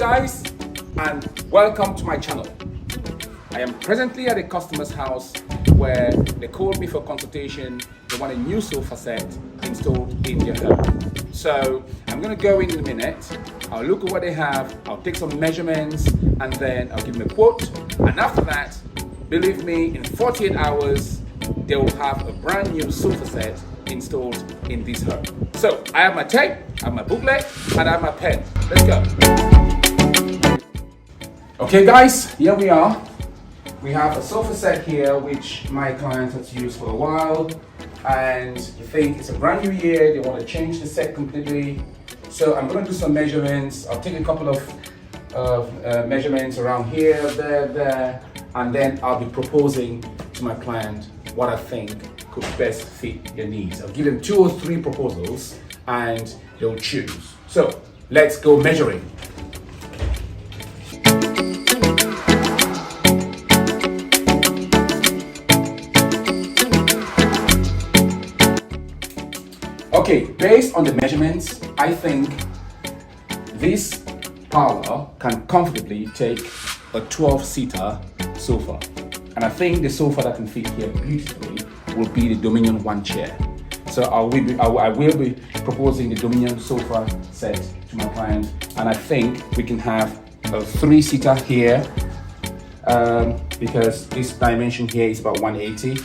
guys, and welcome to my channel. I am presently at a customer's house where they called me for consultation. They want a new sofa set installed in their home. So I'm going to go in a minute. I'll look at what they have, I'll take some measurements, and then I'll give them a quote. And after that, believe me, in 48 hours, they will have a brand new sofa set installed in this home. So I have my tape, I have my booklet, and I have my pen. Let's go. Okay guys, here we are. We have a sofa set here which my client has used for a while, and they think it's a brand new year, they want to change the set completely. So I'm going to do some measurements. I'll take a couple of measurements around here, there, and then I'll be proposing to my client what I think could best fit their needs. I'll give them 2 or 3 proposals and they'll choose. So let's go measuring. Okay, based on the measurements, I think this parlour can comfortably take a 12-seater sofa. And I think the sofa that can fit here beautifully will be the Dominion 1 chair. So I will be proposing the Dominion sofa set to my client, and I think we can have a 3-seater here because this dimension here is about 180,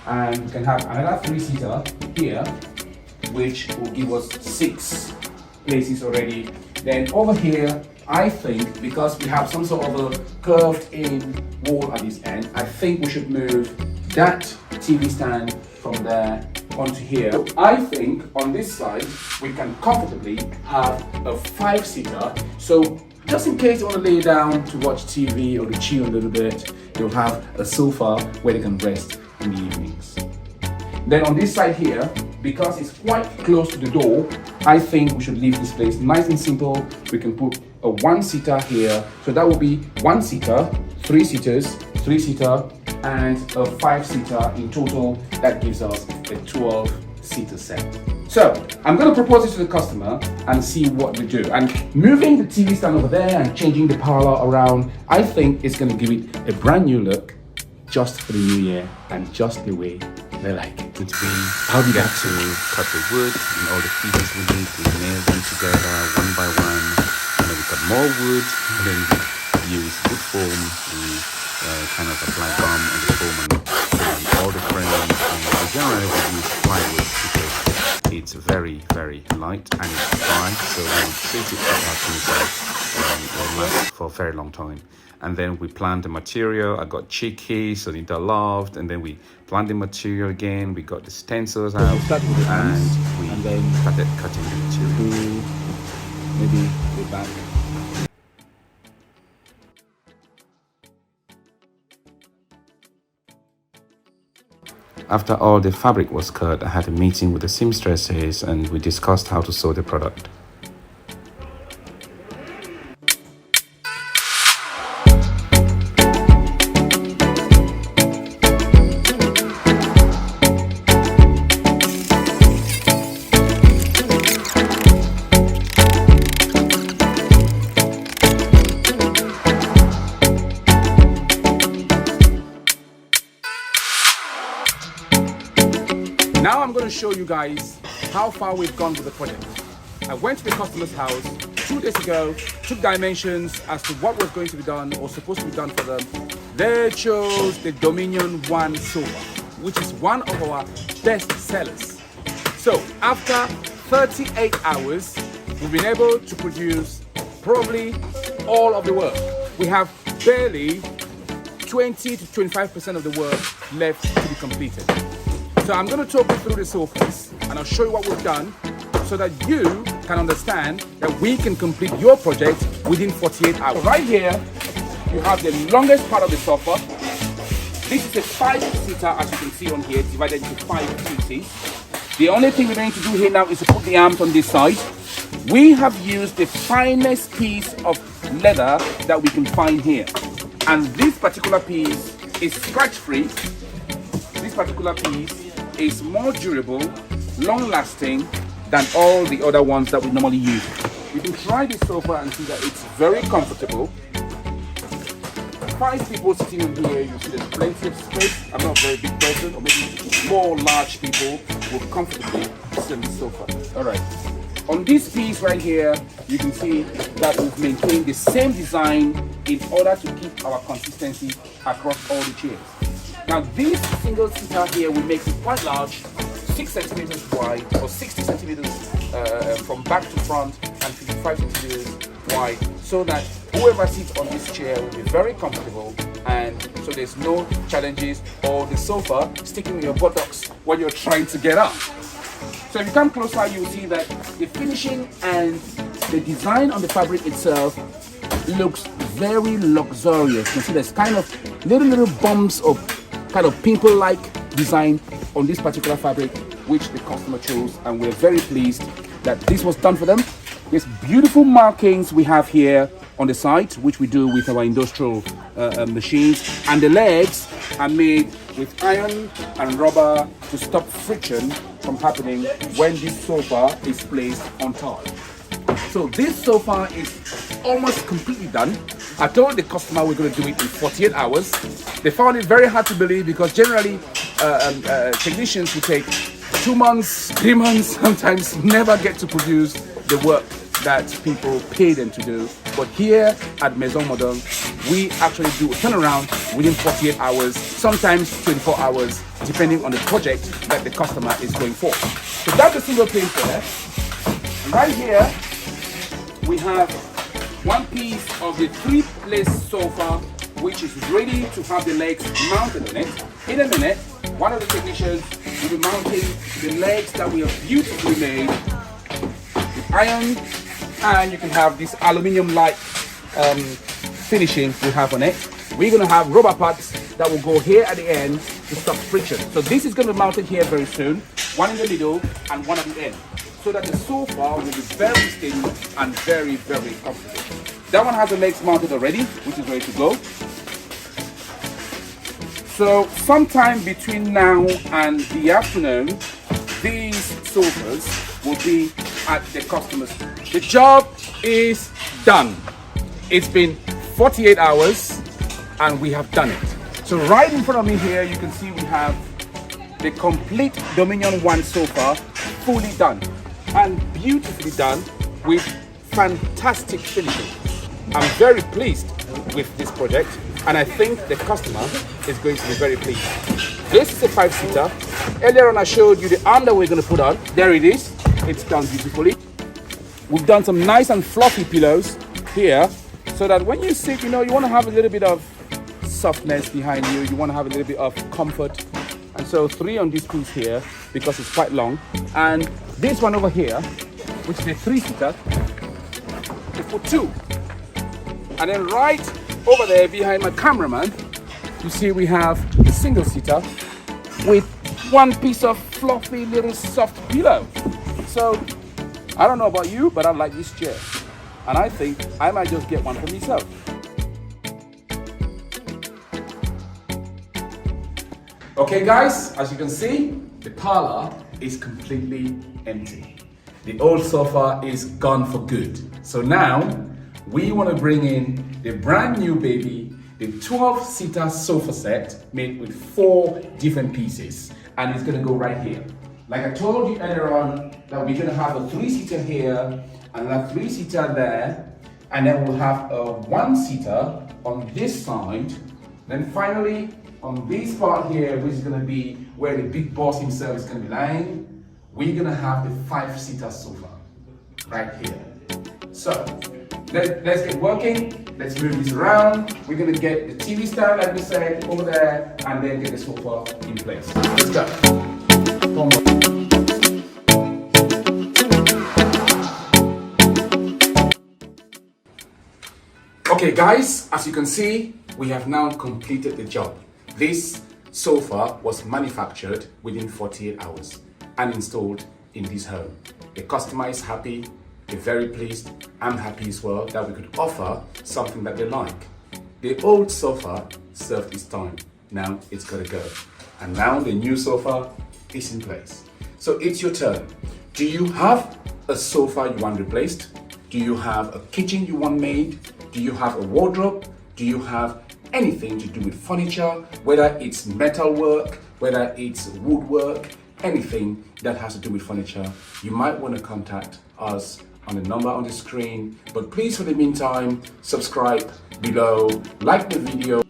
and we can have another 3-seater here which will give us 6 places already. Then over here, I think because we have some sort of a curved in wall at this end, I think we should move that TV stand from there onto here. So I think on this side, we can comfortably have a 5-seater. So just in case you want to lay down to watch TV or to chill a little bit, you'll have a sofa where they can rest in the evenings. Then on this side here, because it's quite close to the door, I think we should leave this place nice and simple. We can put a 1-seater here. So that will be 1-seater, 3-seaters, 3-seater, and a 5-seater in total. That gives us a 12-seater set. So I'm going to propose it to the customer and see what they do. And moving the TV stand over there and changing the parlour around, I think it's going to give it a brand new look just for the new year and just the way they like it. How do you get to cut the wood and all the pieces we need? We nail them together one by one, and then we cut more wood, and then we use wood foam. We kind of apply gum on the foam and all the frames. And we generally use plywood because it's very, very light and it's dry, so when we treat it for our things it will last for a very long time. And then we plan the material. I got cheeky, so they interloved, and then we plan the material again. We got the stencils out, and then started cutting the material. Maybe go back. After all the fabric was cut, I had a meeting with the seamstresses, and we discussed how to sew the product. Now I'm going to show you guys how far we've gone with the project. I went to the customer's house 2 days ago, took dimensions as to what was going to be done or supposed to be done for them. They chose the Dominion 1 sofa, which is one of our best sellers. So after 38 hours, we've been able to produce probably all of the work. We have barely 20 to 25% of the work left to be completed. So I'm going to talk you through the sofas and I'll show you what we've done so that you can understand that we can complete your project within 48 hours. Right here, you have the longest part of the sofa. This is a 5-seater, as you can see on here, divided into 5 pieces. The only thing we're going to do here now is to put the arms on this side. We have used the finest piece of leather that we can find here. And this particular piece is scratch-free. This particular piece is more durable, long-lasting than all the other ones that we normally use. You can try this sofa and see that it's very comfortable. 5 people sitting in here, you see there's plenty of space. I'm not a very big person, or maybe more large people will comfortably sit on the sofa. All right. On this piece right here, you can see that we've maintained the same design in order to keep our consistency across all the chairs. Now this single seater here will make it quite large, 6 centimeters wide or 60 centimeters from back to front and 55 centimeters wide, so that whoever sits on this chair will be very comfortable, and so there's no challenges or the sofa sticking in your buttocks when you're trying to get up. So if you come closer, you'll see that the finishing and the design on the fabric itself looks very luxurious. You can see there's kind of little bumps of kind of pimple-like design on this particular fabric, which the customer chose, and we're very pleased that this was done for them. There's beautiful markings we have here on the side, which we do with our industrial machines, and the legs are made with iron and rubber to stop friction from happening when this sofa is placed on top. So this sofa is almost completely done. I told the customer we're going to do it in 48 hours. They found it very hard to believe, because generally technicians will take 2 months, 3 months, sometimes never get to produce the work that people pay them to do. But here at Maison Moderne, we actually do a turnaround within 48 hours, sometimes 24 hours, depending on the project that the customer is going for. So that's a single piece there. Right here, we have one piece of the 3-place sofa, which is ready to have the legs mounted on it. In a minute, one of the technicians will be mounting the legs that we have beautifully made with iron, and you can have this aluminium-like finishing we have on it. We're going to have rubber parts that will go here at the end to stop friction. So this is going to be mounted here very soon, one in the middle and one at the end, so that the sofa will be very steady and very, very comfortable. That one has the legs mounted already, which is ready to go. So sometime between now and the afternoon, these sofas will be at the customers. The job is done. It's been 48 hours and we have done it. So right in front of me here, you can see we have the complete Dominion 1 sofa fully done and beautifully done with fantastic finishing. I'm very pleased with this project, and I think the customer is going to be very pleased. This is a 5-seater. Earlier on I showed you the arm that we're going to put on. There it is. It's done beautifully. We've done some nice and fluffy pillows here, so that when you sit, you want to have a little bit of softness behind you. You want to have a little bit of comfort. And so 3 on this piece here, because it's quite long. And this one over here, which is a 3-seater, you put 2. And then right over there behind my cameraman, you see we have a single-seater with 1 piece of fluffy little soft pillow. So I don't know about you, but I like this chair, and I think I might just get one for myself. Okay guys, as you can see, the parlor is completely empty. The old sofa is gone for good. So now we want to bring in the brand new baby, the 12-seater sofa set made with 4 different pieces, and it's going to go right here. Like I told you earlier on, that we're going to have a 3-seater here, another 3-seater there, and then we'll have a 1-seater on this side. Then finally, on this part here, which is going to be where the big boss himself is going to be lying, we're going to have the 5-seater sofa right here. So let's get working. Let's move this around. We're going to get the TV stand, like we said, over there, and then get the sofa in place. Let's go. Okay guys, as you can see, we have now completed the job. This sofa was manufactured within 48 hours and installed in this home. The customer is happy, they're very pleased. I'm happy as well that we could offer something that they like. The old sofa served its time. Now it's got to go. And now the new sofa is in place. So it's your turn. Do you have a sofa you want replaced? Do you have a kitchen you want made? Do you have a wardrobe? Do you have anything to do with furniture, whether it's metal work, whether it's woodwork, anything that has to do with furniture? You might want to contact us on the number on the screen. But please, for the meantime, subscribe below, like the video.